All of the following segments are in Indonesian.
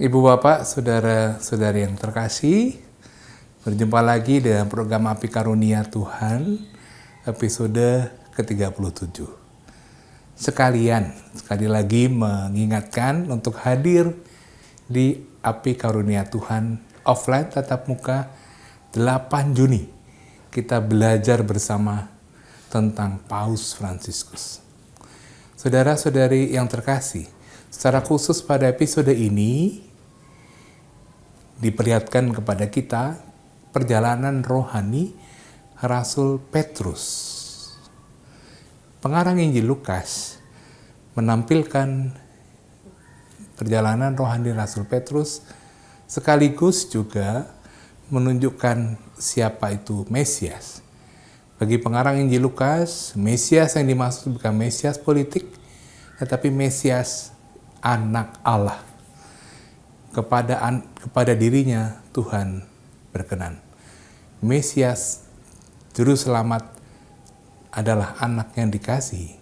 Ibu Bapak, Saudara-saudari yang terkasih, berjumpa lagi dengan program Api Karunia Tuhan, episode ke-37. Sekali lagi mengingatkan untuk hadir di Api Karunia Tuhan offline tatap muka 8 Juni. Kita belajar bersama tentang Paus Fransiskus. Saudara-saudari yang terkasih, secara khusus pada episode ini diperlihatkan kepada kita perjalanan rohani Rasul Petrus. Pengarang Injil Lukas menampilkan perjalanan rohani Rasul Petrus sekaligus juga menunjukkan siapa itu Mesias. Bagi pengarang Injil Lukas, Mesias yang dimaksud bukan Mesias politik, tetapi Mesias anak Allah. Kepada dirinya Tuhan berkenan. Mesias, Juru Selamat, adalah anak yang dikasihi.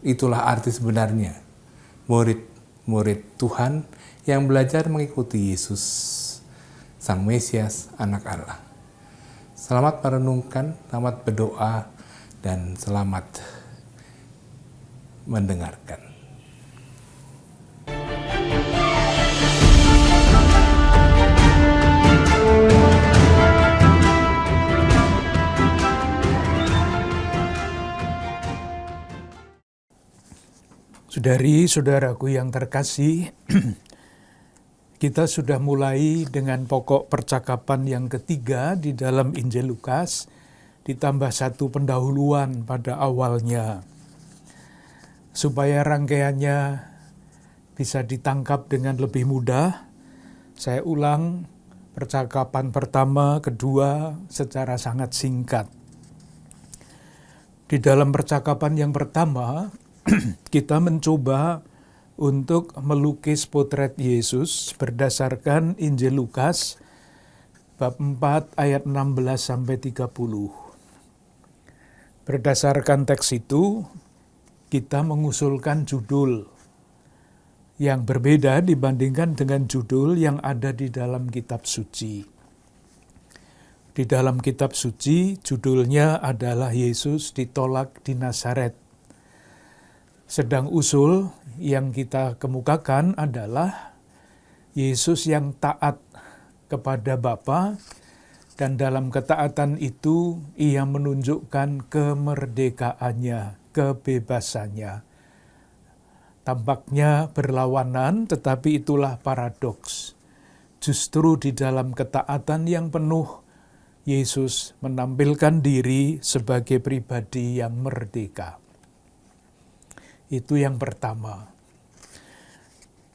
Itulah arti sebenarnya murid Tuhan yang belajar mengikuti Yesus, Sang Mesias, anak Allah. Selamat merenungkan, selamat berdoa, dan selamat mendengarkan. Saudari-saudaraku yang terkasih, kita sudah mulai dengan pokok percakapan yang ketiga di dalam Injil Lukas, ditambah satu pendahuluan pada awalnya. Supaya rangkaiannya bisa ditangkap dengan lebih mudah, saya ulang percakapan pertama, kedua secara sangat singkat. Di dalam percakapan yang pertama, kita mencoba untuk melukis potret Yesus berdasarkan Injil Lukas bab 4 ayat 16-30. Berdasarkan teks itu, kita mengusulkan judul yang berbeda dibandingkan dengan judul yang ada di dalam kitab suci. Di dalam kitab suci, judulnya adalah Yesus ditolak di Nazaret. Sedang usul yang kita kemukakan adalah Yesus yang taat kepada Bapa, dan dalam ketaatan itu ia menunjukkan kemerdekaannya, kebebasannya. Tampaknya berlawanan, tetapi itulah paradoks. Justru di dalam ketaatan yang penuh, Yesus menampilkan diri sebagai pribadi yang merdeka. Itu yang pertama.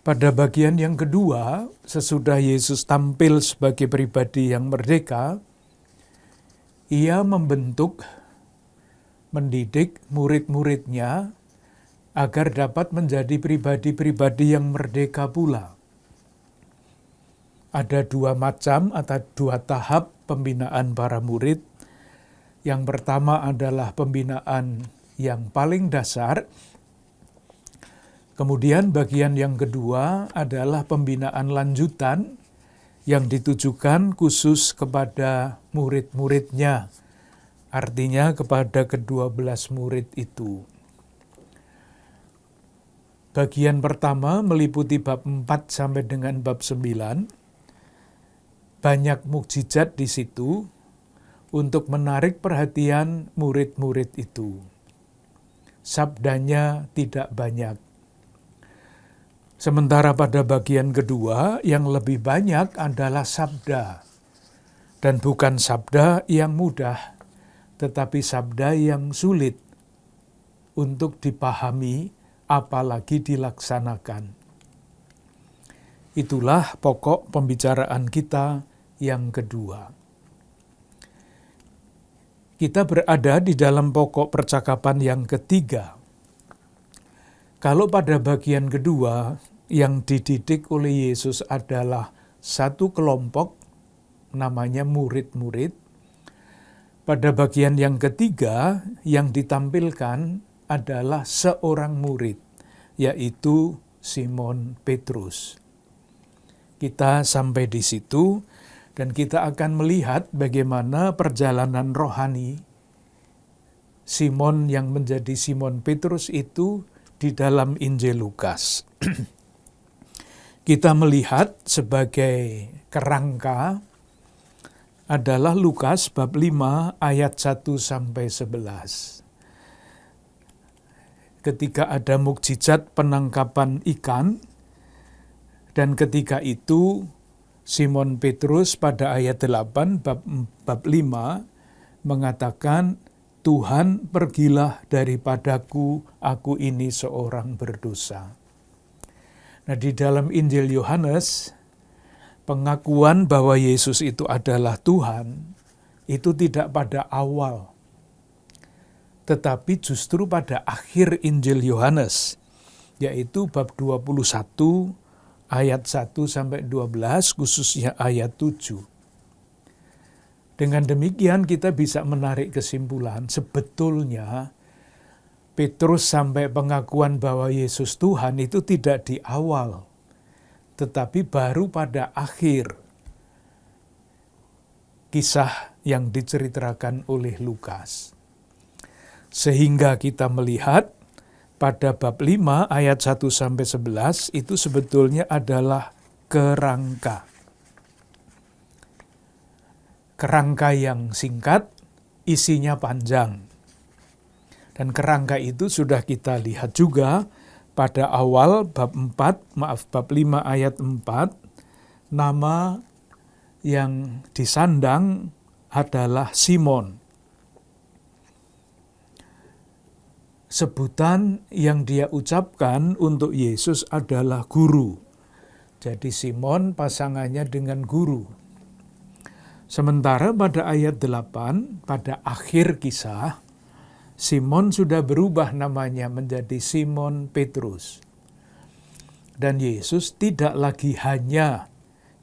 Pada bagian yang kedua, sesudah Yesus tampil sebagai pribadi yang merdeka, ia mendidik murid-muridnya agar dapat menjadi pribadi-pribadi yang merdeka pula. Ada dua macam atau dua tahap pembinaan para murid. Yang pertama adalah pembinaan yang paling dasar. Kemudian bagian yang kedua adalah pembinaan lanjutan yang ditujukan khusus kepada murid-muridnya, artinya kepada ke-12 murid itu. Bagian pertama meliputi bab 4 sampai dengan bab 9. Banyak mukjizat di situ untuk menarik perhatian murid-murid itu. Sabdanya tidak banyak. Sementara pada bagian kedua yang lebih banyak adalah sabda. Dan bukan sabda yang mudah, tetapi sabda yang sulit untuk dipahami apalagi dilaksanakan. Itulah pokok pembicaraan kita yang kedua. Kita berada di dalam pokok percakapan yang ketiga. Kalau pada bagian kedua, yang dididik oleh Yesus adalah satu kelompok, namanya murid-murid. Pada bagian yang ketiga, yang ditampilkan adalah seorang murid, yaitu Simon Petrus. Kita sampai di situ dan kita akan melihat bagaimana perjalanan rohani Simon yang menjadi Simon Petrus itu di dalam Injil Lukas. Kita melihat sebagai kerangka adalah Lukas bab 5 ayat 1 sampai 11. Ketika ada mukjizat penangkapan ikan, dan ketika itu Simon Petrus pada ayat 8 bab 5 mengatakan, Tuhan, pergilah daripadaku, aku ini seorang berdosa. Nah, di dalam Injil Yohanes, pengakuan bahwa Yesus itu adalah Tuhan, itu tidak pada awal, tetapi justru pada akhir Injil Yohanes, yaitu bab 21, ayat 1 sampai 12, khususnya ayat 7. Dengan demikian kita bisa menarik kesimpulan, sebetulnya Petrus sampai pengakuan bahwa Yesus Tuhan itu tidak di awal, tetapi baru pada akhir kisah yang diceritakan oleh Lukas. Sehingga kita melihat pada bab 5 ayat 1 sampai 11 itu sebetulnya adalah kerangka. Kerangka yang singkat, isinya panjang. Dan kerangka itu sudah kita lihat juga pada awal bab 5 ayat 4, nama yang disandang adalah Simon. Sebutan yang dia ucapkan untuk Yesus adalah guru. Jadi Simon pasangannya dengan guru. Sementara pada ayat 8, pada akhir kisah, Simon sudah berubah namanya menjadi Simon Petrus. Dan Yesus tidak lagi hanya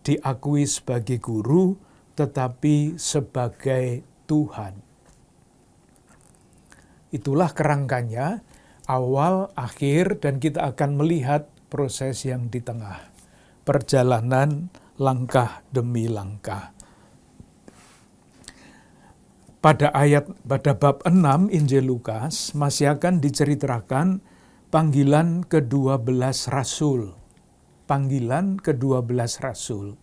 diakui sebagai guru, tetapi sebagai Tuhan. Itulah kerangkanya, awal, akhir, dan kita akan melihat proses yang di tengah. Perjalanan langkah demi langkah. Pada bab 6 Injil Lukas masih akan diceritakan panggilan ke-12 rasul. Panggilan ke-12 rasul.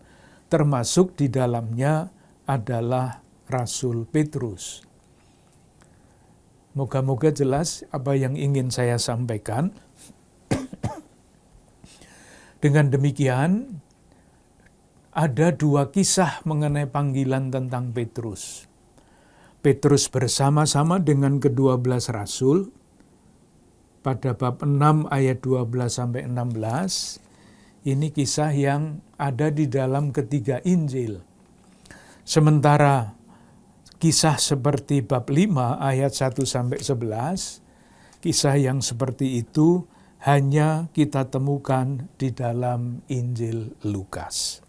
Termasuk di dalamnya adalah Rasul Petrus. Moga-moga jelas apa yang ingin saya sampaikan. Dengan demikian, ada dua kisah mengenai panggilan tentang Petrus. Petrus bersama-sama dengan ke-12 rasul, pada bab 6 ayat 12-16, ini kisah yang ada di dalam ketiga Injil. Sementara kisah seperti bab 5 ayat 1-11, kisah yang seperti itu hanya kita temukan di dalam Injil Lukas.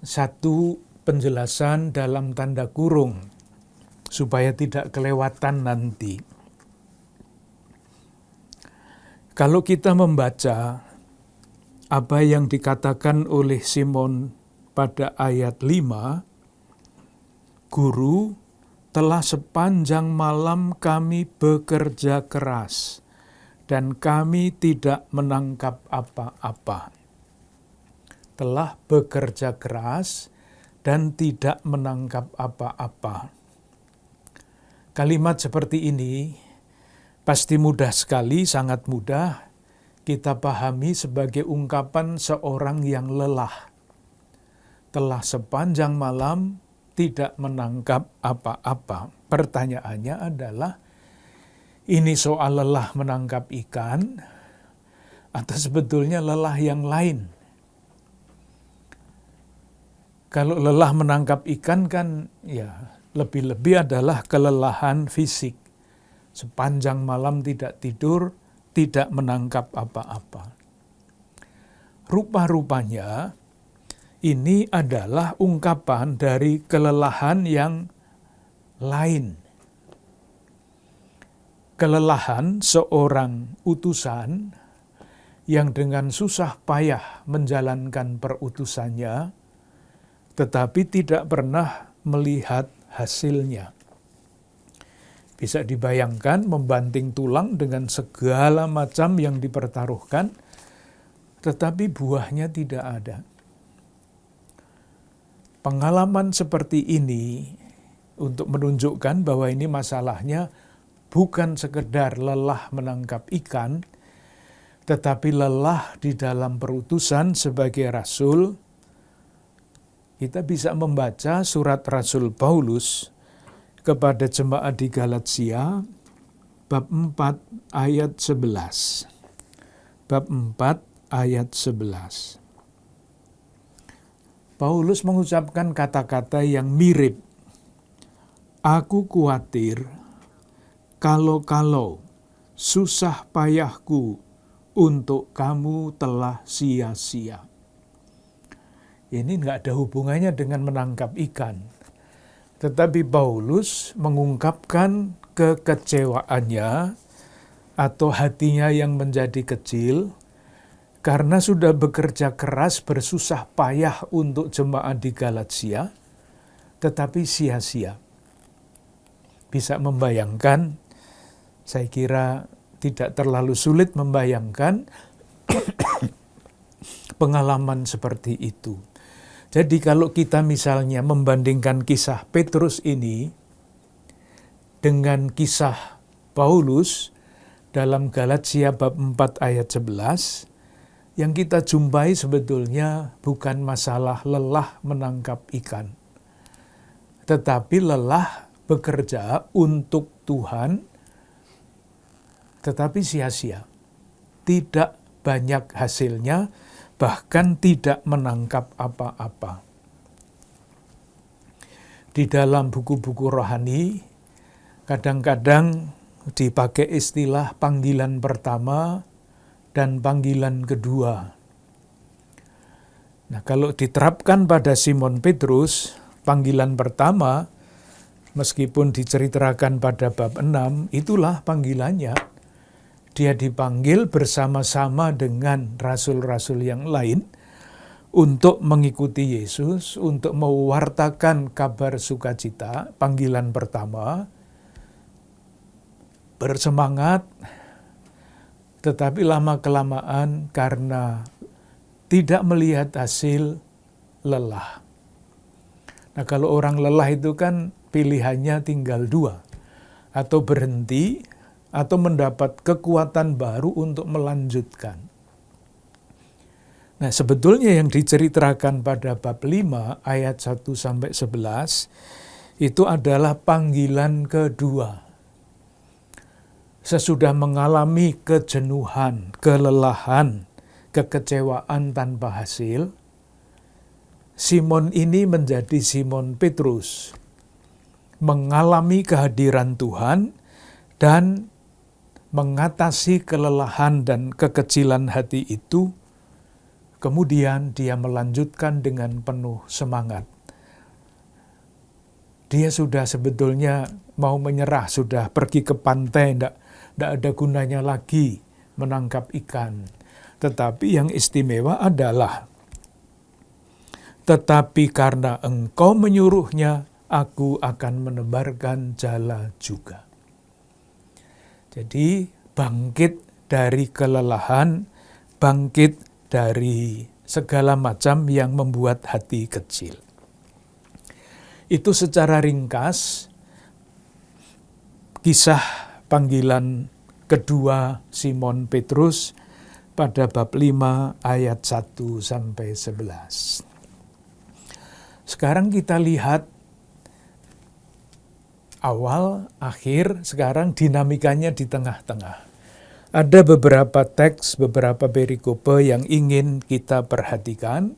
Satu penjelasan dalam tanda kurung, supaya tidak kelewatan nanti. Kalau kita membaca apa yang dikatakan oleh Simon pada ayat 5, Guru, telah sepanjang malam kami bekerja keras, dan kami tidak menangkap apa-apa. Telah bekerja keras, dan tidak menangkap apa-apa. Kalimat seperti ini pasti mudah sekali, sangat mudah kita pahami sebagai ungkapan seorang yang lelah. Telah sepanjang malam tidak menangkap apa-apa. Pertanyaannya adalah, ini soal lelah menangkap ikan atau sebetulnya lelah yang lain? Kalau lelah menangkap ikan kan ya lebih-lebih adalah kelelahan fisik. Sepanjang malam tidak tidur, tidak menangkap apa-apa. Rupa-rupanya ini adalah ungkapan dari kelelahan yang lain. Kelelahan seorang utusan yang dengan susah payah menjalankan perutusannya, tetapi tidak pernah melihat hasilnya. Bisa dibayangkan membanting tulang dengan segala macam yang dipertaruhkan, tetapi buahnya tidak ada. Pengalaman seperti ini untuk menunjukkan bahwa ini masalahnya bukan sekedar lelah menangkap ikan, tetapi lelah di dalam perutusan sebagai rasul. Kita bisa membaca surat Rasul Paulus kepada jemaat di Galatia, bab 4 ayat 11. Bab 4 ayat 11. Paulus mengucapkan kata-kata yang mirip. Aku khawatir kalau susah payahku untuk kamu telah sia-sia. Ini nggak ada hubungannya dengan menangkap ikan. Tetapi Paulus mengungkapkan kekecewaannya atau hatinya yang menjadi kecil karena sudah bekerja keras bersusah payah untuk jemaat di Galatia, tetapi sia-sia. Bisa membayangkan, saya kira tidak terlalu sulit membayangkan pengalaman seperti itu. Jadi kalau kita misalnya membandingkan kisah Petrus ini dengan kisah Paulus dalam Galatia bab 4 ayat 11, yang kita jumpai sebetulnya bukan masalah lelah menangkap ikan, tetapi lelah bekerja untuk Tuhan, tetapi sia-sia. Tidak banyak hasilnya, bahkan tidak menangkap apa-apa. Di dalam buku-buku rohani, kadang-kadang dipakai istilah panggilan pertama dan panggilan kedua. Nah, kalau diterapkan pada Simon Petrus, panggilan pertama, meskipun diceritakan pada bab 6, itulah panggilannya. Dia dipanggil bersama-sama dengan rasul-rasul yang lain untuk mengikuti Yesus, untuk mewartakan kabar sukacita, panggilan pertama, bersemangat, tetapi lama-kelamaan karena tidak melihat hasil, lelah. Nah, kalau orang lelah itu kan pilihannya tinggal dua, atau berhenti, atau mendapat kekuatan baru untuk melanjutkan. Nah, sebetulnya yang diceritakan pada bab 5 ayat 1-11 itu adalah panggilan kedua. Sesudah mengalami kejenuhan, kelelahan, kekecewaan tanpa hasil, Simon ini menjadi Simon Petrus, mengalami kehadiran Tuhan dan mengatasi kelelahan dan kekecilan hati itu, kemudian dia melanjutkan dengan penuh semangat. Dia sudah sebetulnya mau menyerah, sudah pergi ke pantai, tidak ada gunanya lagi menangkap ikan. Tetapi yang istimewa adalah, tetapi karena engkau menyuruhnya, aku akan menebarkan jala juga. Jadi bangkit dari kelelahan, bangkit dari segala macam yang membuat hati kecil. Itu secara ringkas kisah panggilan kedua Simon Petrus pada bab 5 ayat 1-11. Sekarang kita lihat awal, akhir, sekarang dinamikanya di tengah-tengah. Ada beberapa teks, beberapa perikope yang ingin kita perhatikan.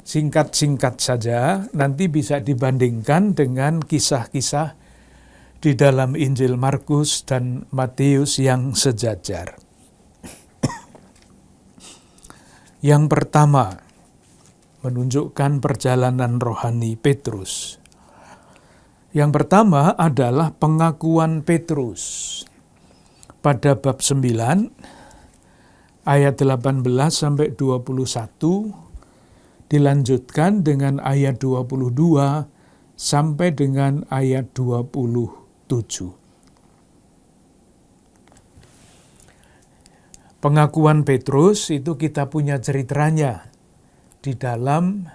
Singkat-singkat saja, nanti bisa dibandingkan dengan kisah-kisah di dalam Injil Markus dan Matius yang sejajar. Yang pertama, menunjukkan perjalanan rohani Petrus. Yang pertama adalah pengakuan Petrus. Pada bab 9 ayat 18 sampai 21, dilanjutkan dengan ayat 22 sampai dengan ayat 27. Pengakuan Petrus itu kita punya ceritanya di dalam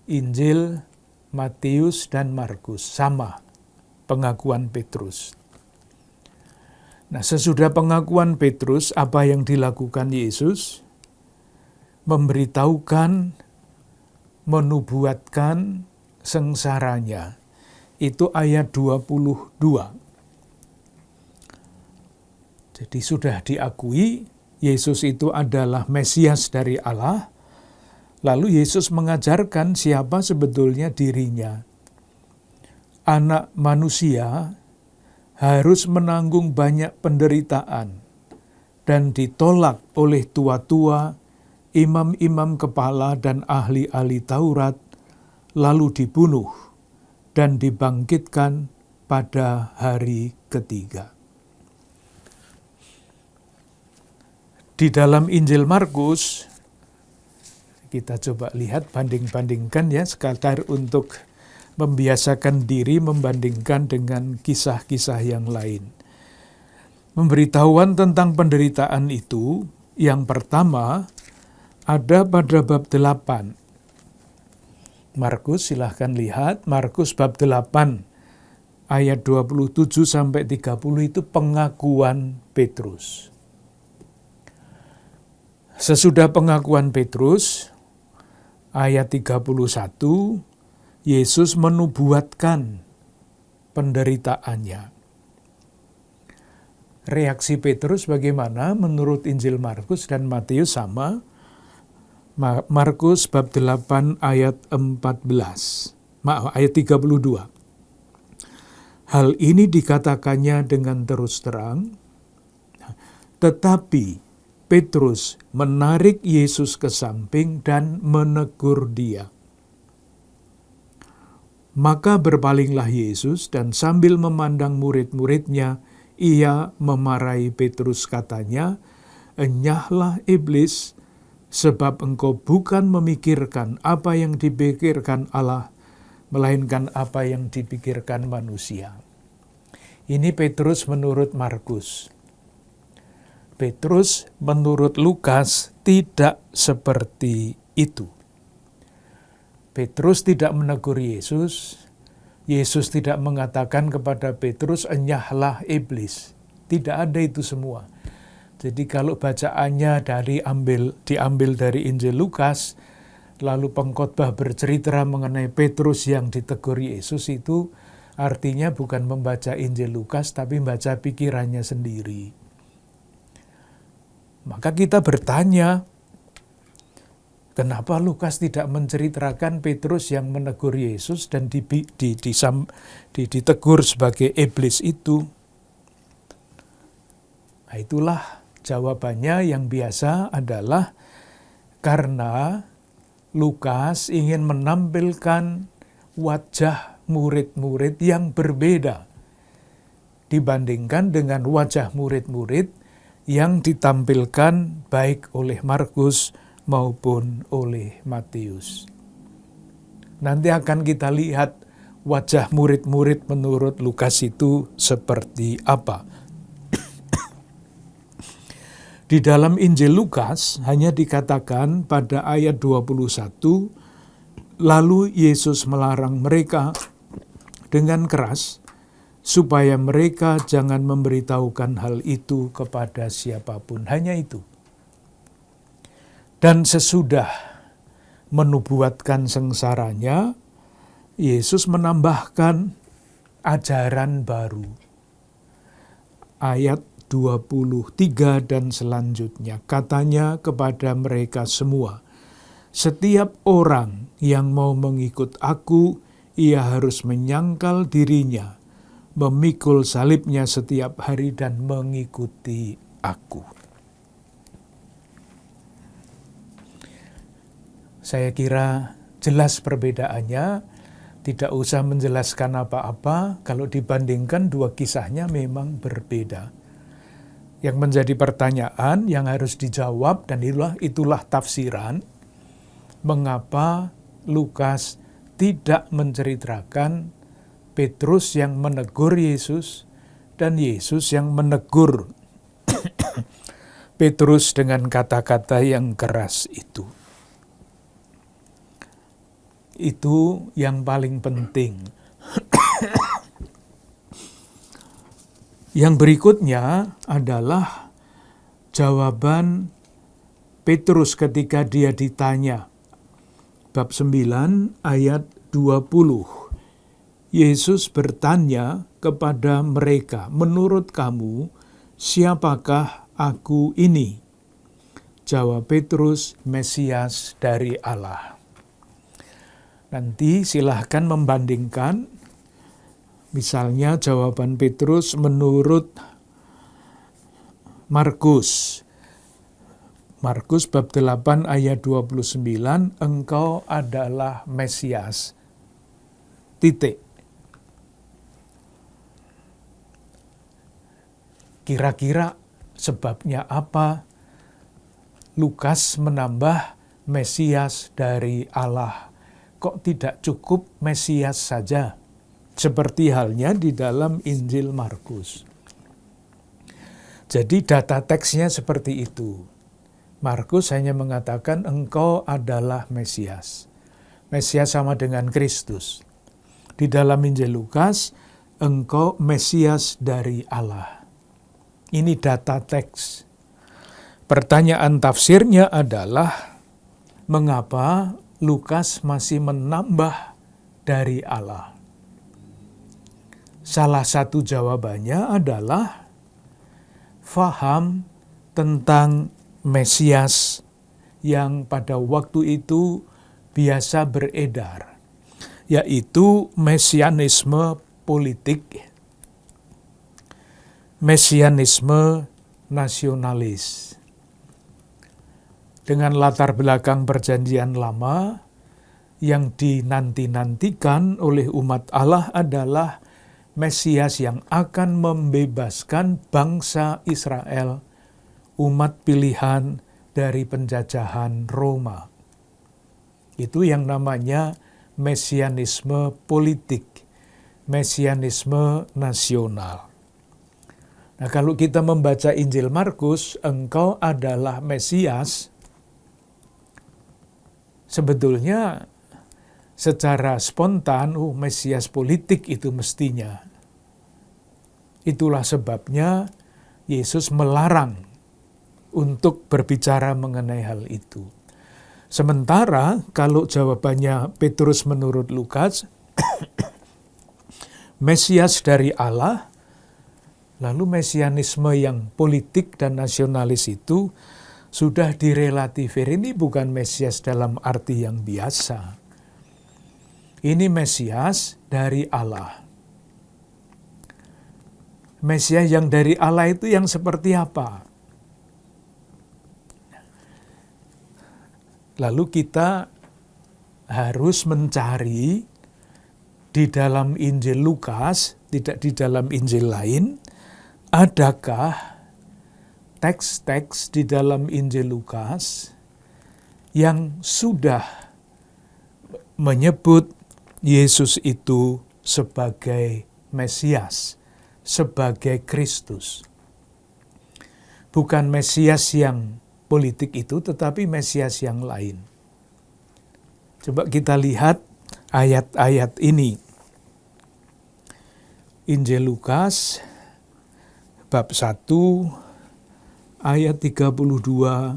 Injil Matius dan Markus, sama pengakuan Petrus. Nah, sesudah pengakuan Petrus, apa yang dilakukan Yesus? Memberitahukan, menubuatkan sengsaranya. Itu ayat 22. Jadi sudah diakui Yesus itu adalah Mesias dari Allah. Lalu Yesus mengajarkan siapa sebetulnya dirinya. Anak manusia harus menanggung banyak penderitaan dan ditolak oleh tua-tua, imam-imam kepala dan ahli-ahli Taurat, lalu dibunuh dan dibangkitkan pada hari ketiga. Di dalam Injil Markus, kita coba lihat, banding-bandingkan ya, sekadar untuk membiasakan diri membandingkan dengan kisah-kisah yang lain. Pemberitahuan tentang penderitaan itu, yang pertama, ada pada bab 8. Markus, silahkan lihat, Markus bab 8, ayat 27 sampai 30 itu pengakuan Petrus. Sesudah pengakuan Petrus, ayat 31, Yesus menubuatkan penderitaannya. Reaksi Petrus bagaimana? Menurut Injil Markus dan Matius sama. Markus bab 8 ayat 32. Hal ini dikatakannya dengan terus terang, tetapi Petrus menarik Yesus ke samping dan menegur dia. Maka berpalinglah Yesus dan sambil memandang murid-muridnya, ia memarahi Petrus, katanya, "Enyahlah iblis, sebab engkau bukan memikirkan apa yang dipikirkan Allah, melainkan apa yang dipikirkan manusia." Ini Petrus menurut Markus. Petrus menurut Lukas tidak seperti itu. Petrus tidak menegur Yesus. Yesus tidak mengatakan kepada Petrus, "Enyahlah iblis." Tidak ada itu semua. Jadi kalau bacaannya diambil dari Injil Lukas, lalu pengkhotbah bercerita mengenai Petrus yang ditegur Yesus, itu artinya bukan membaca Injil Lukas, tapi membaca pikirannya sendiri. Maka kita bertanya, kenapa Lukas tidak menceritakan Petrus yang menegur Yesus dan ditegur sebagai iblis itu? Nah, itulah jawabannya yang biasa adalah karena Lukas ingin menampilkan wajah murid-murid yang berbeda dibandingkan dengan wajah murid-murid yang ditampilkan baik oleh Markus maupun oleh Matius. Nanti akan kita lihat wajah murid-murid menurut Lukas itu seperti apa. Di dalam Injil Lukas hanya dikatakan pada ayat 21, lalu Yesus melarang mereka dengan keras supaya mereka jangan memberitahukan hal itu kepada siapapun. Hanya itu. Dan sesudah menubuatkan sengsaranya, Yesus menambahkan ajaran baru. Ayat 23 dan selanjutnya, katanya kepada mereka semua, "Setiap orang yang mau mengikut aku, ia harus menyangkal dirinya, memikul salibnya setiap hari dan mengikuti aku." Saya kira jelas perbedaannya, tidak usah menjelaskan apa-apa, kalau dibandingkan dua kisahnya memang berbeda. Yang menjadi pertanyaan yang harus dijawab, dan itulah tafsiran mengapa Lukas tidak menceritakan Petrus yang menegur Yesus dan Yesus yang menegur Petrus dengan kata-kata yang keras itu. Itu yang paling penting. Yang berikutnya adalah jawaban Petrus ketika dia ditanya. Bab 9 ayat 20. Yesus bertanya kepada mereka, "Menurut kamu, siapakah aku ini?" Jawab Petrus, "Mesias dari Allah." Nanti silahkan membandingkan, misalnya jawaban Petrus menurut Markus. Markus bab 8 ayat 29, "Engkau adalah Mesias." Titik. Kira-kira sebabnya apa Lukas menambah Mesias dari Allah? Kok tidak cukup Mesias saja? Seperti halnya di dalam Injil Markus. Jadi data teksnya seperti itu. Markus hanya mengatakan engkau adalah Mesias. Mesias sama dengan Kristus. Di dalam Injil Lukas, engkau Mesias dari Allah. Ini data teks. Pertanyaan tafsirnya adalah, mengapa Lukas masih menambah dari Allah? Salah satu jawabannya adalah faham tentang Mesias yang pada waktu itu biasa beredar, yaitu mesianisme politik, mesianisme nasionalis. Dengan latar belakang Perjanjian Lama, yang dinanti-nantikan oleh umat Allah adalah Mesias yang akan membebaskan bangsa Israel, umat pilihan dari penjajahan Roma. Itu yang namanya mesianisme politik, mesianisme nasional. Nah, kalau kita membaca Injil Markus, engkau adalah Mesias, sebetulnya secara spontan, Mesias politik itu mestinya. Itulah sebabnya Yesus melarang untuk berbicara mengenai hal itu. Sementara kalau jawabannya Petrus menurut Lukas, Mesias dari Allah, lalu mesianisme yang politik dan nasionalis itu sudah direlativir. Ini bukan Mesias dalam arti yang biasa. Ini Mesias dari Allah. Mesias yang dari Allah itu yang seperti apa? Lalu kita harus mencari di dalam Injil Lukas, tidak di dalam Injil lain, adakah teks-teks di dalam Injil Lukas yang sudah menyebut Yesus itu sebagai Mesias, sebagai Kristus. Bukan Mesias yang politik itu, tetapi Mesias yang lain. Coba kita lihat ayat-ayat ini. Injil Lukas, bab 1, ayat 32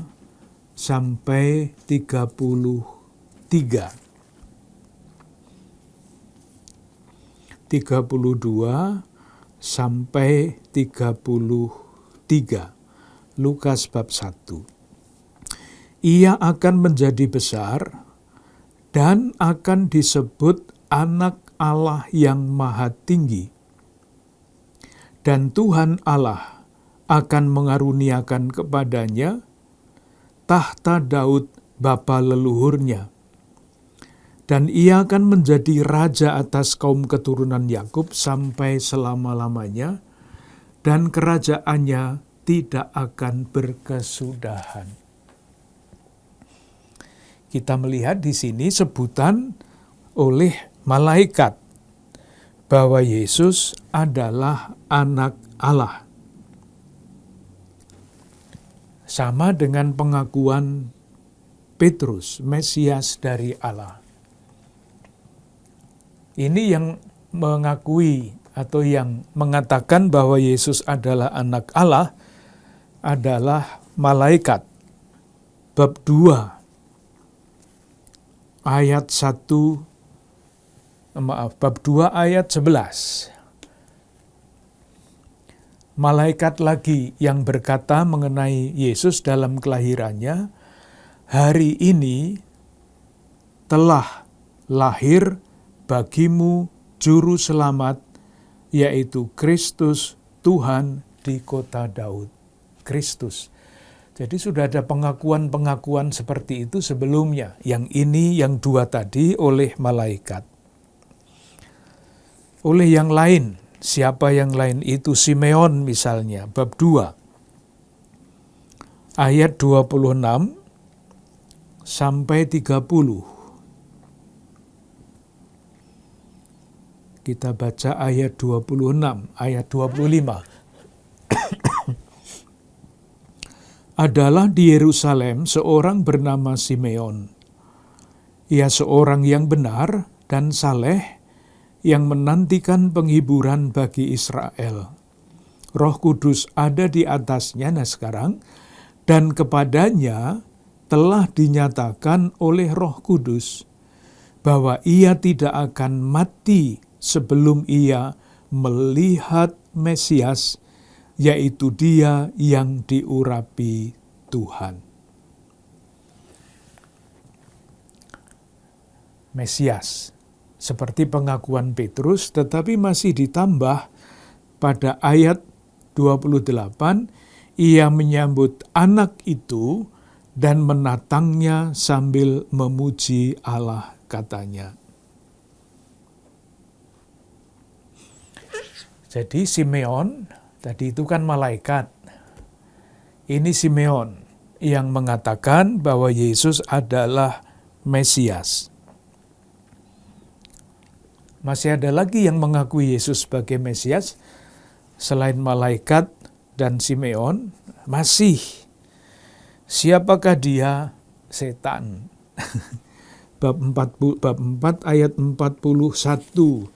sampai 33. 32 sampai 33. Lukas bab 1. Ia akan menjadi besar dan akan disebut Anak Allah yang Maha Tinggi. Dan Tuhan Allah akan mengaruniakan kepadanya tahta Daud bapa leluhurnya. Dan ia akan menjadi raja atas kaum keturunan Yakub sampai selama-lamanya, dan kerajaannya tidak akan berkesudahan. Kita melihat di sini sebutan oleh malaikat bahwa Yesus adalah anak Allah. Sama dengan pengakuan Petrus, Mesias dari Allah. Ini yang mengakui atau yang mengatakan bahwa Yesus adalah anak Allah adalah malaikat. Bab 2 ayat 11. Malaikat lagi yang berkata mengenai Yesus dalam kelahirannya, hari ini telah lahir bagimu juru selamat, yaitu Kristus Tuhan di kota Daud. Kristus. Jadi sudah ada pengakuan-pengakuan seperti itu sebelumnya. Yang ini, yang 2 tadi oleh malaikat. Oleh yang lain, siapa yang lain itu? Simeon misalnya, bab 2. Ayat 26 sampai 30. Kita baca ayat 26, ayat 25. Adalah di Yerusalem seorang bernama Simeon. Ia seorang yang benar dan saleh yang menantikan penghiburan bagi Israel. Roh Kudus ada di atasnya, sekarang, dan kepadanya telah dinyatakan oleh Roh Kudus bahwa ia tidak akan mati sebelum ia melihat Mesias, yaitu Dia yang diurapi Tuhan. Mesias, seperti pengakuan Petrus, tetapi masih ditambah pada ayat 28, ia menyambut anak itu dan menatangnya sambil memuji Allah, katanya. Jadi Simeon, tadi itu kan malaikat. Ini Simeon yang mengatakan bahwa Yesus adalah Mesias. Masih ada lagi yang mengakui Yesus sebagai Mesias selain malaikat dan Simeon. Masih. Siapakah dia? Setan. Bab 4 ayat 41.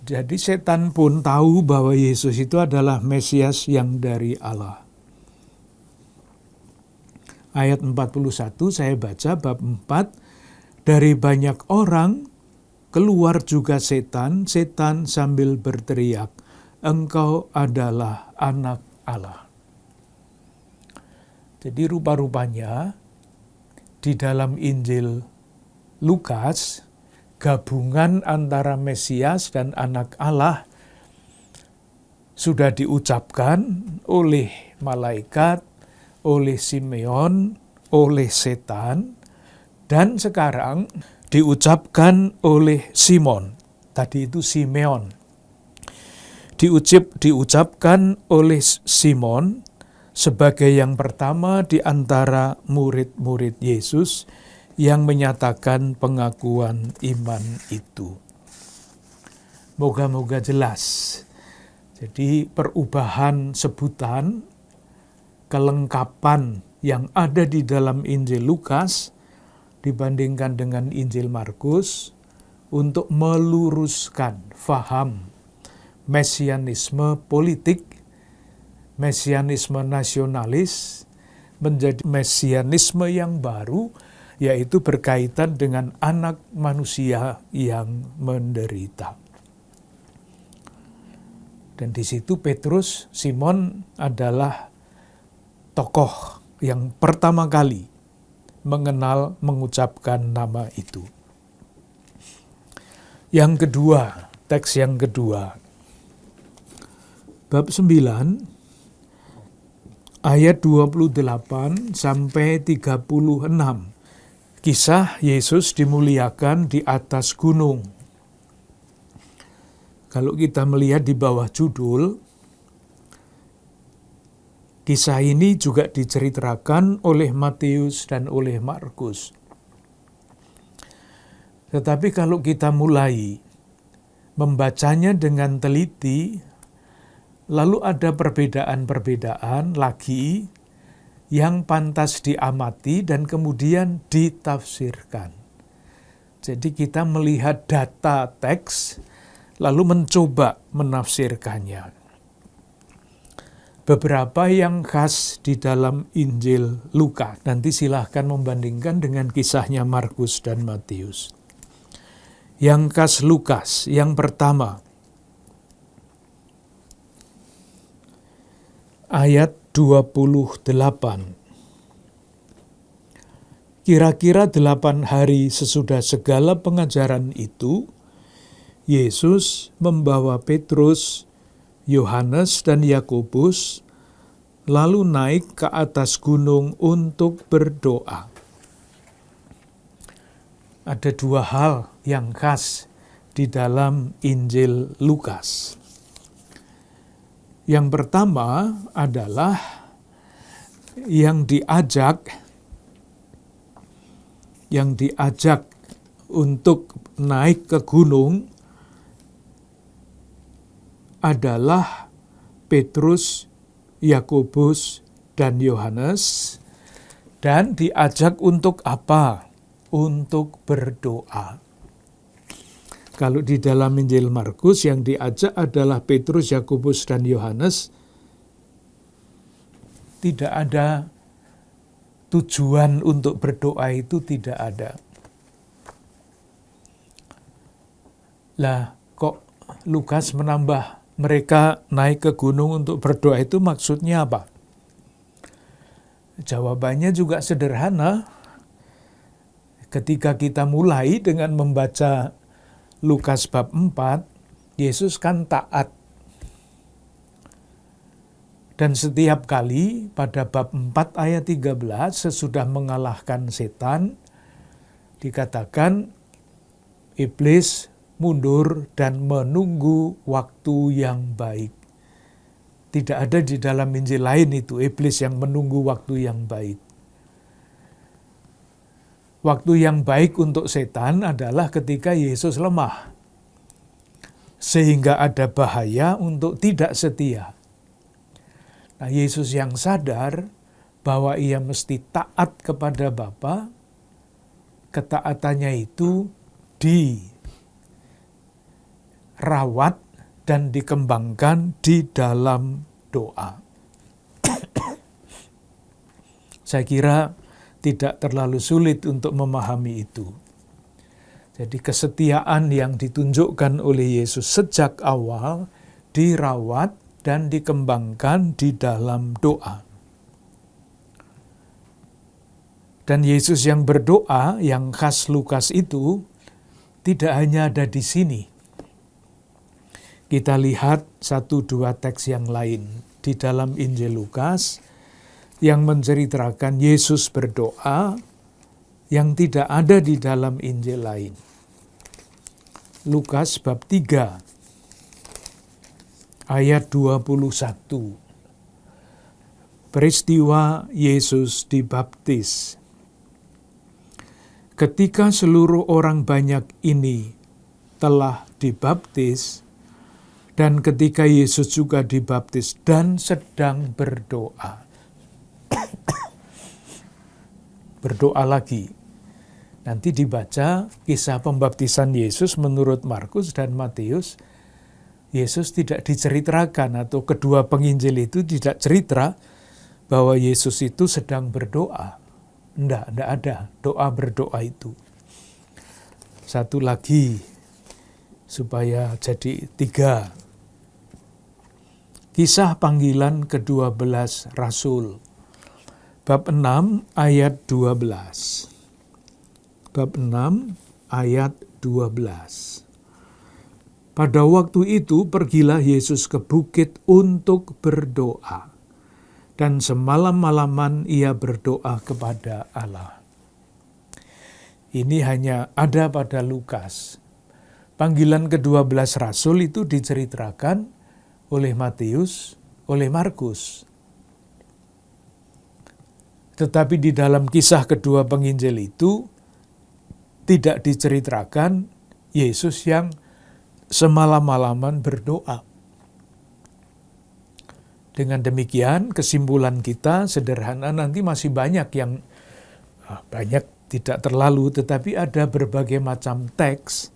Jadi setan pun tahu bahwa Yesus itu adalah Mesias yang dari Allah. Ayat 41 saya baca bab 4. Dari banyak orang keluar juga setan sambil berteriak, engkau adalah anak Allah. Jadi rupa-rupanya di dalam Injil Lukas, gabungan antara Mesias dan anak Allah sudah diucapkan oleh malaikat, oleh Simeon, oleh setan, dan sekarang diucapkan oleh Simon. Tadi itu Simeon. Diucapkan oleh Simon sebagai yang pertama di antara murid-murid Yesus yang menyatakan pengakuan iman itu. Moga-moga jelas. Jadi perubahan sebutan, kelengkapan yang ada di dalam Injil Lukas dibandingkan dengan Injil Markus untuk meluruskan faham mesianisme politik, mesianisme nasionalis, menjadi mesianisme yang baru, yaitu berkaitan dengan anak manusia yang menderita. Dan di situ Petrus, Simon adalah tokoh yang pertama kali mengucapkan nama itu. Yang kedua, teks yang kedua. Bab 9, ayat 28 sampai 36. Kisah Yesus dimuliakan di atas gunung. Kalau kita melihat di bawah judul, Kisah ini juga diceritakan oleh Matius dan oleh Markus. Tetapi kalau kita mulai membacanya dengan teliti, lalu ada perbedaan-perbedaan lagi yang pantas diamati dan kemudian ditafsirkan. Jadi kita melihat data teks, lalu mencoba menafsirkannya. Beberapa yang khas di dalam Injil Lukas. Nanti silahkan membandingkan dengan kisahnya Markus dan Matius. Yang khas Lukas, yang pertama, ayat 28. Kira-kira 8 hari sesudah segala pengajaran itu, Yesus membawa Petrus, Yohanes, dan Yakobus lalu naik ke atas gunung untuk berdoa. Ada 2 hal yang khas di dalam Injil Lukas. Yang pertama adalah yang diajak untuk naik ke gunung adalah Petrus, Yakobus, dan Yohanes, dan diajak untuk apa? Untuk berdoa. Kalau di dalam Injil Markus yang diajak adalah Petrus, Yakobus, dan Yohanes, tidak ada tujuan untuk berdoa, itu tidak ada. Lah, kok Lukas menambah mereka naik ke gunung untuk berdoa, itu maksudnya apa? Jawabannya juga sederhana. Ketika kita mulai dengan membaca Lukas bab 4, Yesus kan taat. Dan setiap kali pada bab 4 ayat 13, sesudah mengalahkan setan, dikatakan iblis mundur dan menunggu waktu yang baik. Tidak ada di dalam Injil lain itu, iblis yang menunggu waktu yang baik. Waktu yang baik untuk setan adalah ketika Yesus lemah. Sehingga ada bahaya untuk tidak setia. Nah, Yesus yang sadar bahwa ia mesti taat kepada Bapa, ketaatannya itu dirawat dan dikembangkan di dalam doa. Saya kira tidak terlalu sulit untuk memahami itu. Jadi kesetiaan yang ditunjukkan oleh Yesus sejak awal dirawat dan dikembangkan di dalam doa. Dan Yesus yang berdoa, yang khas Lukas itu, tidak hanya ada di sini. Kita lihat 1-2 teks yang lain di dalam Injil Lukas yang menceritakan Yesus berdoa yang tidak ada di dalam Injil lain. Lukas bab 3 ayat 21. Peristiwa Yesus dibaptis. Ketika seluruh orang banyak ini telah dibaptis, dan ketika Yesus juga dibaptis dan sedang berdoa. Berdoa lagi. Nanti dibaca kisah pembaptisan Yesus menurut Markus dan Matius. Yesus tidak diceritakan, atau kedua penginjil itu tidak cerita bahwa Yesus itu sedang berdoa. Tidak ada doa berdoa itu. Satu lagi, supaya jadi 3. Kisah panggilan ke-12 Rasul. Bab 6 ayat 12. Bab 6 ayat 12. Pada waktu itu pergilah Yesus ke bukit untuk berdoa. Dan semalam-malaman ia berdoa kepada Allah. Ini hanya ada pada Lukas. Panggilan ke-12 Rasul itu diceritakan oleh Matius, oleh Markus. Tetapi di dalam kisah kedua penginjil itu tidak diceritakan Yesus yang semalam-malaman berdoa. Dengan demikian kesimpulan kita sederhana, nanti masih banyak yang banyak tidak terlalu, tetapi ada berbagai macam teks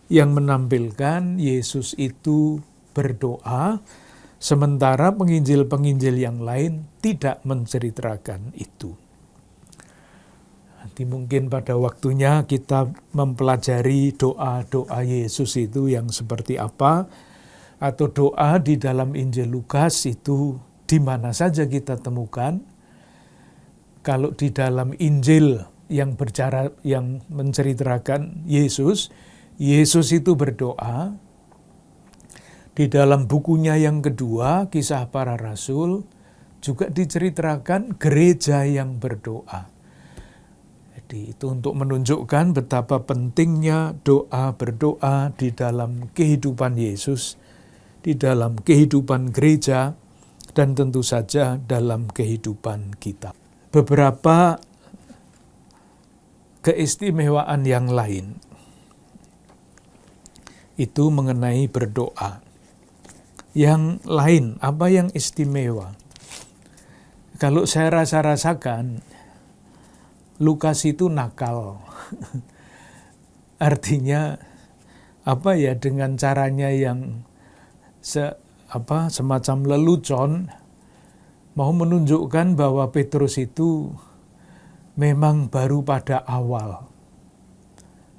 yang menampilkan Yesus itu berdoa, sementara penginjil-penginjil yang lain tidak menceritakan itu. Nanti mungkin pada waktunya kita mempelajari doa-doa Yesus itu yang seperti apa, atau doa di dalam Injil Lukas itu di mana saja kita temukan. Kalau di dalam Injil yang menceritakan Yesus itu berdoa. Di dalam bukunya yang kedua, Kisah Para Rasul, juga diceritakan gereja yang berdoa. Jadi itu untuk menunjukkan betapa pentingnya berdoa di dalam kehidupan Yesus, di dalam kehidupan gereja, dan tentu saja dalam kehidupan kita. Beberapa keistimewaan yang lain itu mengenai berdoa. Yang lain, apa yang istimewa? Kalau saya rasakan, Lukas itu nakal. Artinya, dengan caranya yang semacam lelucon, mau menunjukkan bahwa Petrus itu memang baru pada awal,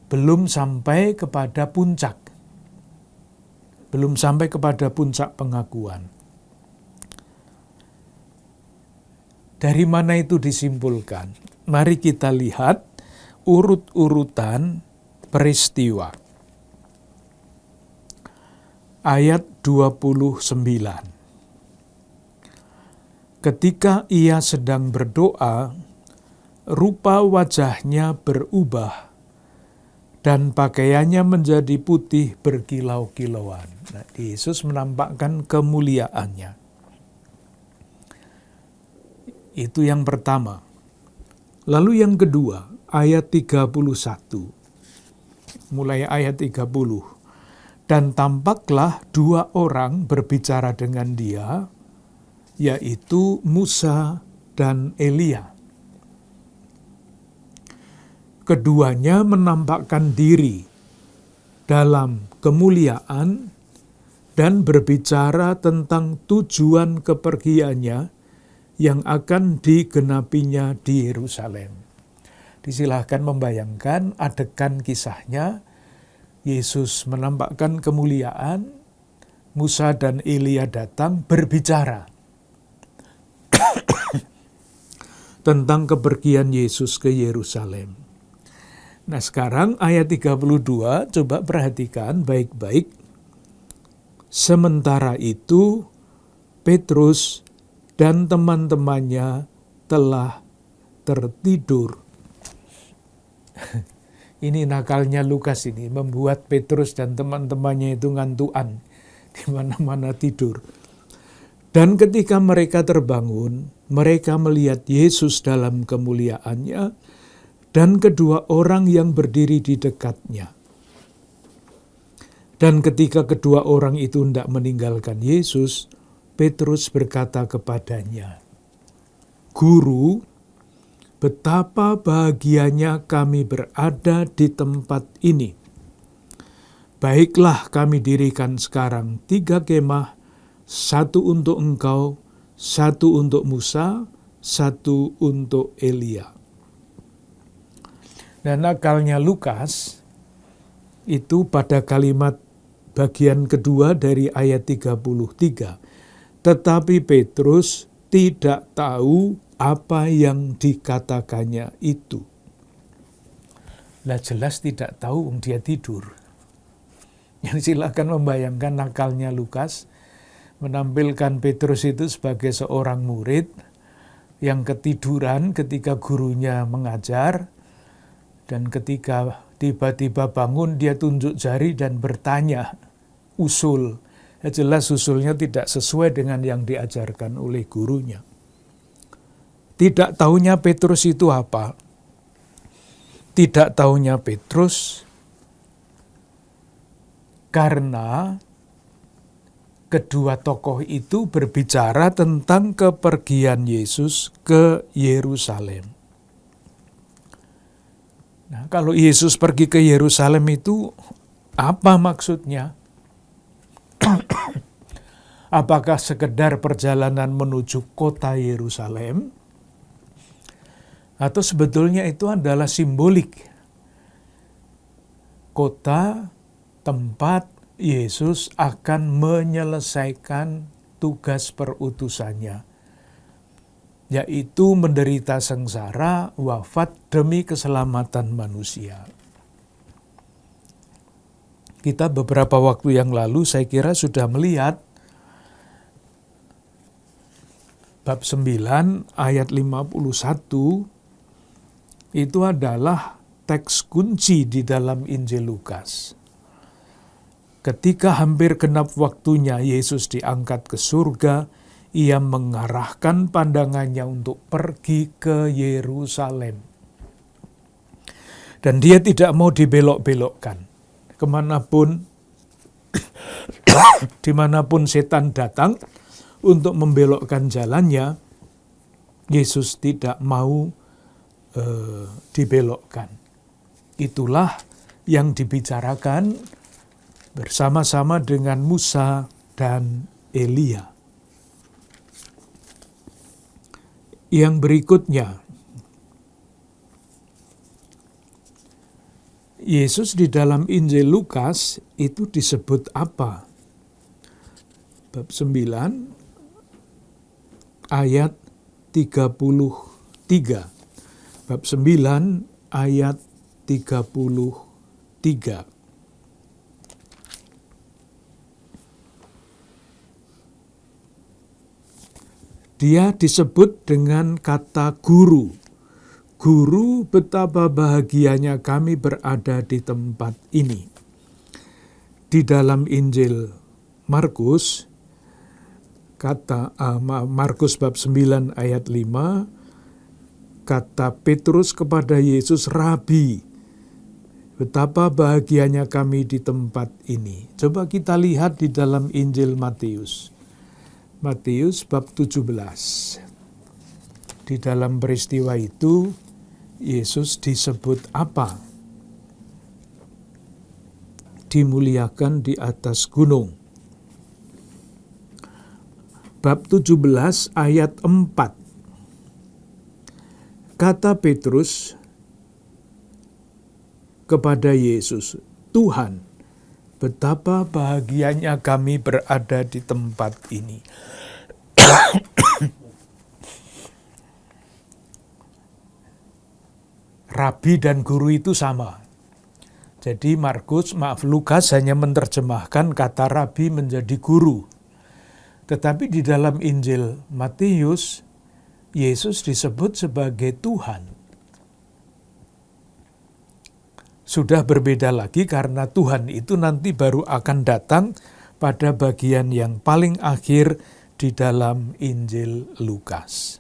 belum sampai kepada puncak, belum sampai kepada puncak pengakuan. Dari mana itu disimpulkan? Mari kita lihat urut-urutan peristiwa. Ayat 29. Ketika ia sedang berdoa, rupa wajahnya berubah dan pakaiannya menjadi putih berkilau-kilauan. Nah, Yesus menampakkan kemuliaannya. Itu yang pertama. Lalu yang kedua, ayat 31. Mulai ayat 30. Dan tampaklah dua orang berbicara dengan dia, yaitu Musa dan Elia. Keduanya menampakkan diri dalam kemuliaan dan berbicara tentang tujuan kepergiannya yang akan digenapinya di Yerusalem. Disilahkan membayangkan adegan kisahnya. Yesus menampakkan kemuliaan, Musa dan Elia datang berbicara tentang kepergian Yesus ke Yerusalem. Nah, sekarang ayat 32, coba perhatikan baik-baik. Sementara itu, Petrus dan teman-temannya telah tertidur. Ini nakalnya Lukas ini, membuat Petrus dan teman-temannya itu ngantuan, di mana-mana tidur. Dan ketika mereka terbangun, mereka melihat Yesus dalam kemuliaannya, dan kedua orang yang berdiri di dekatnya. Dan ketika kedua orang itu hendak meninggalkan Yesus, Petrus berkata kepadanya, "Guru, betapa bahagianya kami berada di tempat ini. Baiklah kami dirikan sekarang 3 kemah, 1 untuk engkau, 1 untuk Musa, 1 untuk Elia." Dan nakalnya Lukas itu pada kalimat bagian kedua dari ayat 33. Tetapi Petrus tidak tahu apa yang dikatakannya itu. Lah jelas tidak tahu, dia tidur. Yang silakan membayangkan nakalnya Lukas, menampilkan Petrus itu sebagai seorang murid yang ketiduran ketika gurunya mengajar, dan ketika tiba-tiba bangun dia tunjuk jari dan bertanya usul. Jelas usulnya tidak sesuai dengan yang diajarkan oleh gurunya. Tidak tahunya Petrus itu apa? Tidak tahunya Petrus karena kedua tokoh itu berbicara tentang kepergian Yesus ke Yerusalem. Nah, kalau Yesus pergi ke Yerusalem itu apa maksudnya? Apakah sekedar perjalanan menuju kota Yerusalem? Atau sebetulnya itu adalah simbolik kota tempat Yesus akan menyelesaikan tugas perutusannya, yaitu menderita sengsara, wafat demi keselamatan manusia. Kita beberapa waktu yang lalu saya kira sudah melihat bab 9 ayat 51 itu adalah teks kunci di dalam Injil Lukas. Ketika hampir genap waktunya Yesus diangkat ke surga, ia mengarahkan pandangannya untuk pergi ke Yerusalem. Dan dia tidak mau dibelok-belokkan. Kemanapun, dimanapun setan datang untuk membelokkan jalannya, Yesus tidak mau dibelokkan. Itulah yang dibicarakan bersama-sama dengan Musa dan Elia. Yang berikutnya, Yesus di dalam Injil Lukas itu disebut apa? Bab 9 ayat 33. Bab 9 ayat 33. Dia disebut dengan kata guru. Guru, betapa bahagianya kami berada di tempat ini. Di dalam Injil Markus, Markus bab 9 ayat 5, kata Petrus kepada Yesus, Rabi, betapa bahagianya kami di tempat ini. Coba kita lihat di dalam Injil Matius. Matius bab 17. Di dalam peristiwa itu, Yesus disebut apa? Dimuliakan di atas gunung. Bab 17 ayat 4. Kata Petrus kepada Yesus, Tuhan, betapa bahagianya kami berada di tempat ini. Rabi dan guru itu sama. Jadi Lukas hanya menerjemahkan kata rabi menjadi guru. Tetapi di dalam Injil Matius, Yesus disebut sebagai Tuhan. Sudah berbeda lagi karena Tuhan itu nanti baru akan datang pada bagian yang paling akhir di dalam Injil Lukas.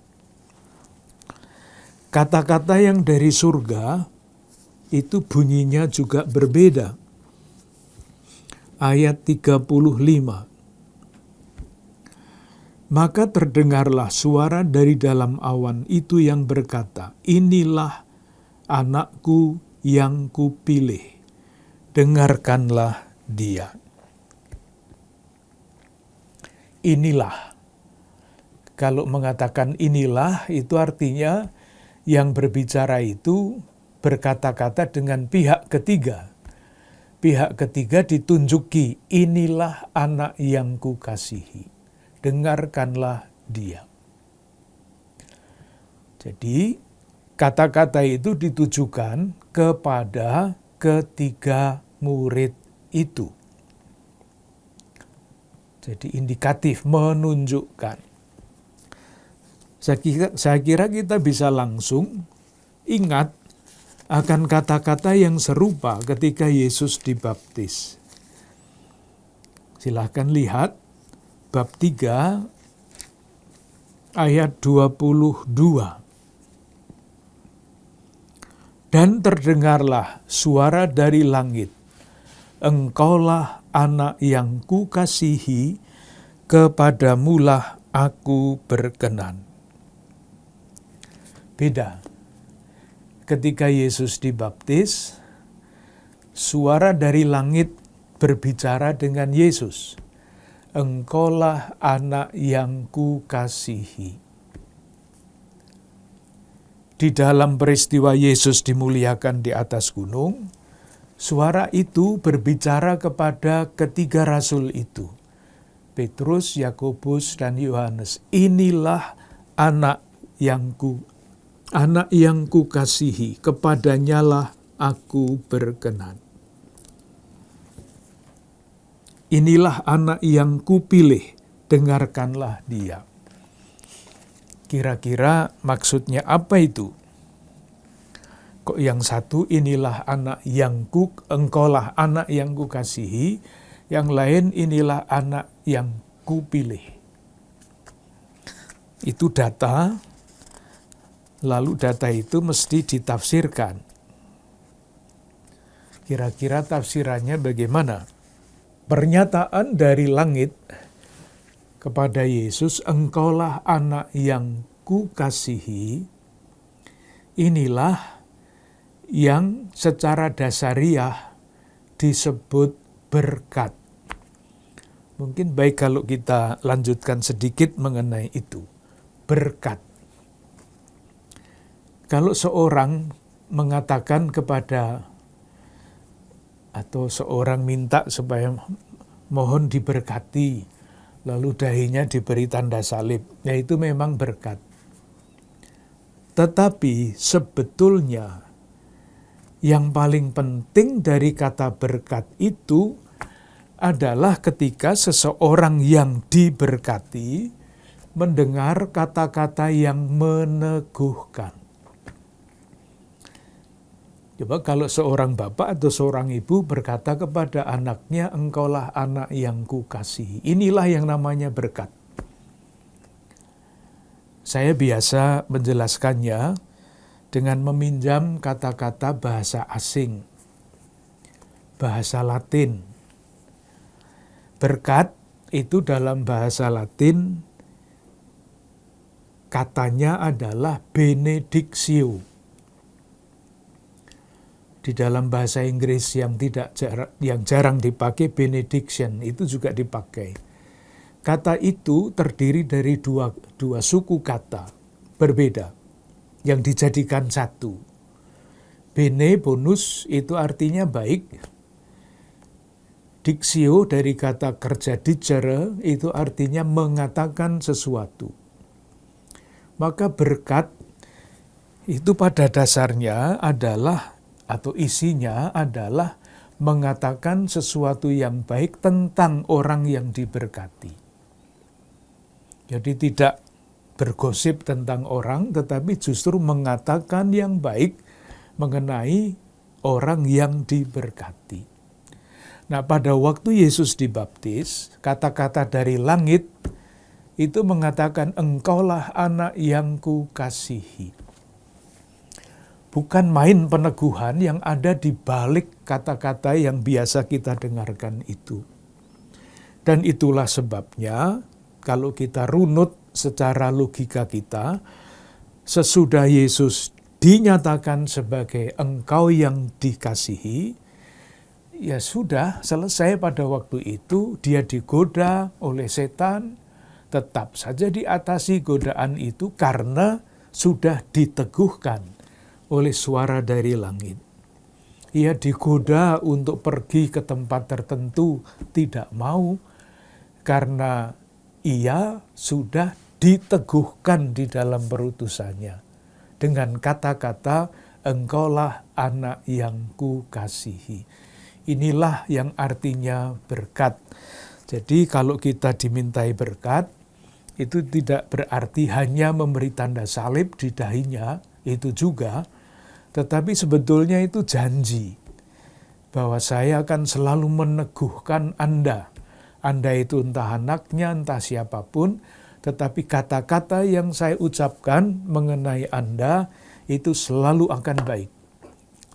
Kata-kata yang dari surga itu bunyinya juga berbeda. Ayat 35. Maka terdengarlah suara dari dalam awan itu yang berkata, inilah anakku yang kupilih, dengarkanlah dia. Inilah. Kalau mengatakan inilah, itu artinya yang berbicara itu berkata-kata dengan pihak ketiga. Pihak ketiga ditunjuki, inilah anak yang kukasihi. Dengarkanlah dia. Jadi kata-kata itu ditujukan kepada ketiga murid itu. Jadi indikatif, menunjukkan. Saya kira kita bisa langsung ingat akan kata-kata yang serupa ketika Yesus dibaptis. Silahkan lihat bab 3 ayat 22. Dan terdengarlah suara dari langit, Engkaulah anak yang kukasihi, kepadamulah aku berkenan. Beda. Ketika Yesus dibaptis, suara dari langit berbicara dengan Yesus. Engkaulah anak yang kukasihi. Di dalam peristiwa Yesus dimuliakan di atas gunung, suara itu berbicara kepada ketiga rasul itu. Petrus, Yakobus, dan Yohanes. Inilah anak yang kukasihi, kepadanyalah aku berkenan. Inilah anak yang kupilih, dengarkanlah dia. Kira-kira maksudnya apa itu? Kok yang satu inilah anak yang engkaulah anak yang kukasihi, yang lain inilah anak yang kupilih. Itu data, lalu data itu mesti ditafsirkan. Kira-kira tafsirannya bagaimana? Pernyataan dari langit kepada Yesus, engkaulah anak yang kukasihi, inilah yang secara dasariah disebut berkat. Mungkin baik kalau kita lanjutkan sedikit mengenai itu. Berkat. Kalau seorang mengatakan kepada, atau seorang minta supaya mohon diberkati, lalu dahinya diberi tanda salib, ya itu memang berkat. Tetapi sebetulnya yang paling penting dari kata berkat itu adalah ketika seseorang yang diberkati mendengar kata-kata yang meneguhkan. Coba kalau seorang bapak atau seorang ibu berkata kepada anaknya, engkaulah anak yang kukasihi. Inilah yang namanya berkat. Saya biasa menjelaskannya dengan meminjam kata-kata bahasa asing, bahasa Latin. Berkat itu dalam bahasa Latin katanya adalah benedictio. Di dalam bahasa Inggris yang jarang dipakai, benediction itu juga dipakai. Kata itu terdiri dari dua suku kata berbeda yang dijadikan satu. Bene bonus itu artinya baik. Dictio dari kata kerja dicere itu artinya mengatakan sesuatu. Maka berkat itu pada dasarnya adalah atau isinya adalah mengatakan sesuatu yang baik tentang orang yang diberkati. Jadi tidak bergosip tentang orang, tetapi justru mengatakan yang baik mengenai orang yang diberkati. Nah, pada waktu Yesus dibaptis, kata-kata dari langit itu mengatakan, engkaulah anak yang kukasihi. Bukan main peneguhan yang ada di balik kata-kata yang biasa kita dengarkan itu. Dan itulah sebabnya kalau kita runut secara logika kita, sesudah Yesus dinyatakan sebagai engkau yang dikasihi, ya sudah selesai pada waktu itu. Dia digoda oleh setan, tetap saja diatasi godaan itu karena sudah diteguhkan oleh suara dari langit. Ia digoda untuk pergi ke tempat tertentu, tidak mau, karena ia sudah diteguhkan di dalam perutusannya dengan kata-kata, engkaulah anak yang kukasihi. Inilah yang artinya berkat. Jadi kalau kita dimintai berkat, itu tidak berarti hanya memberi tanda salib di dahinya, itu juga, tetapi sebetulnya itu janji bahwa saya akan selalu meneguhkan Anda. Anda itu entah anaknya, entah siapapun, tetapi kata-kata yang saya ucapkan mengenai Anda itu selalu akan baik.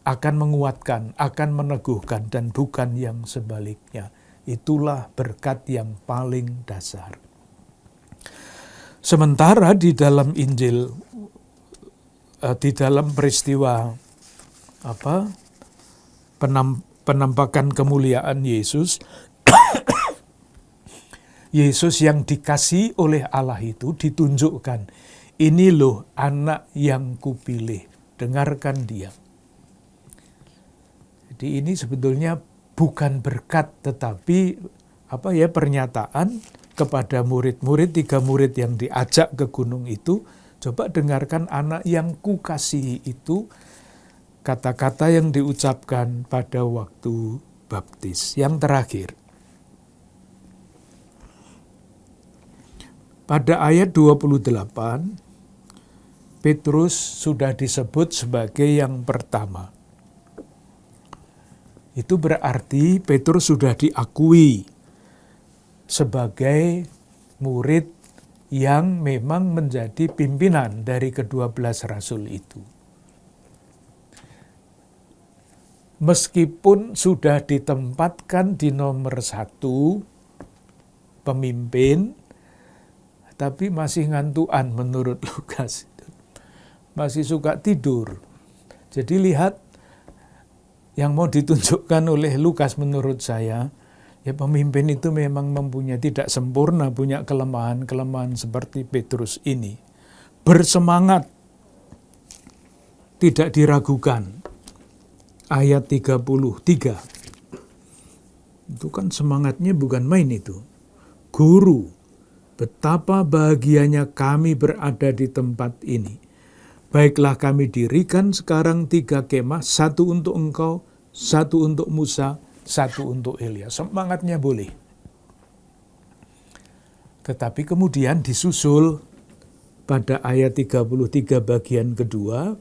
akan menguatkan, akan meneguhkan, dan bukan yang sebaliknya. Itulah berkat yang paling dasar. Sementara di dalam Injil, di dalam peristiwa penampakan kemuliaan Yesus, Yesus yang dikasihi oleh Allah itu ditunjukkan. Ini loh anak yang kupilih, dengarkan dia. Jadi ini sebetulnya bukan berkat, tetapi pernyataan kepada murid-murid, 3 murid yang diajak ke gunung itu. Coba dengarkan anak yang kukasihi itu, kata-kata yang diucapkan pada waktu baptis. Yang terakhir, pada ayat 28, Petrus sudah disebut sebagai yang pertama. Itu berarti Petrus sudah diakui sebagai murid yang memang menjadi pimpinan dari ke-12 rasul itu. Meskipun sudah ditempatkan di nomor 1 pemimpin, tapi masih ngantuan menurut Lukas. Masih suka tidur. Jadi lihat yang mau ditunjukkan oleh Lukas menurut saya, ya pemimpin itu memang mempunyai tidak sempurna, punya kelemahan-kelemahan seperti Petrus ini. Bersemangat, tidak diragukan. Ayat 33. Itu kan semangatnya bukan main itu. Guru, betapa bahagianya kami berada di tempat ini. Baiklah kami dirikan sekarang 3 kemah, 1 untuk engkau, 1 untuk Musa, 1 untuk Elia. Semangatnya boleh. Tetapi kemudian disusul pada ayat 33 bagian kedua,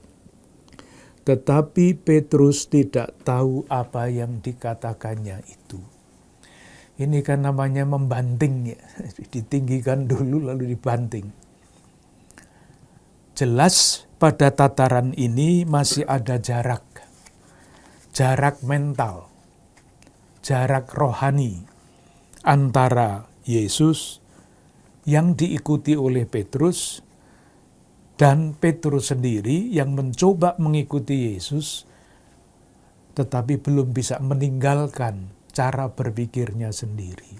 tetapi Petrus tidak tahu apa yang dikatakannya itu. Ini kan namanya membanting ya. Ditinggikan dulu lalu dibanting. Jelas pada tataran ini masih ada jarak. Jarak mental, jarak rohani antara Yesus yang diikuti oleh Petrus dan Petrus sendiri yang mencoba mengikuti Yesus tetapi belum bisa meninggalkan cara berpikirnya sendiri.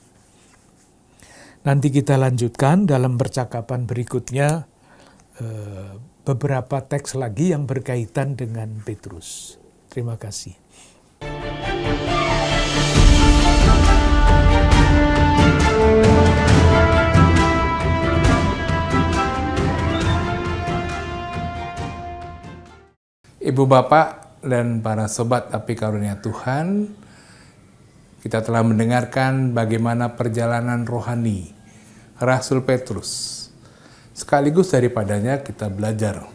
Nanti kita lanjutkan dalam percakapan berikutnya beberapa teks lagi yang berkaitan dengan Petrus. Terima kasih. Ibu Bapak dan para sobat Api Karunia Tuhan, kita telah mendengarkan bagaimana perjalanan rohani Rasul Petrus. Sekaligus daripadanya kita belajar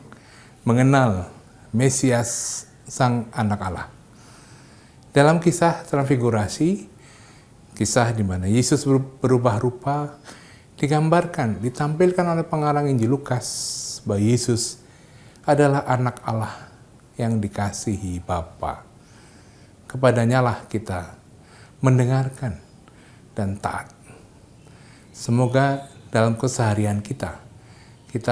mengenal Mesias Sang Anak Allah. Dalam kisah transfigurasi, kisah di mana Yesus berubah rupa, digambarkan, ditampilkan oleh pengarang Injil Lukas bahwa Yesus adalah anak Allah yang dikasihi Bapa. Kepadanya lah kita mendengarkan dan taat. Semoga dalam keseharian kita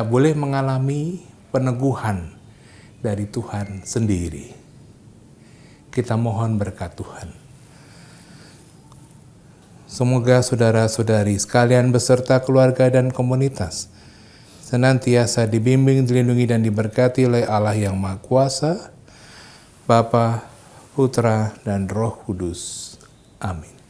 boleh mengalami peneguhan dari Tuhan sendiri. Kita mohon berkat Tuhan. Semoga saudara-saudari sekalian beserta keluarga dan komunitas senantiasa dibimbing, dilindungi, dan diberkati oleh Allah yang Maha Kuasa, Bapa, Putra, dan Roh Kudus. Amin.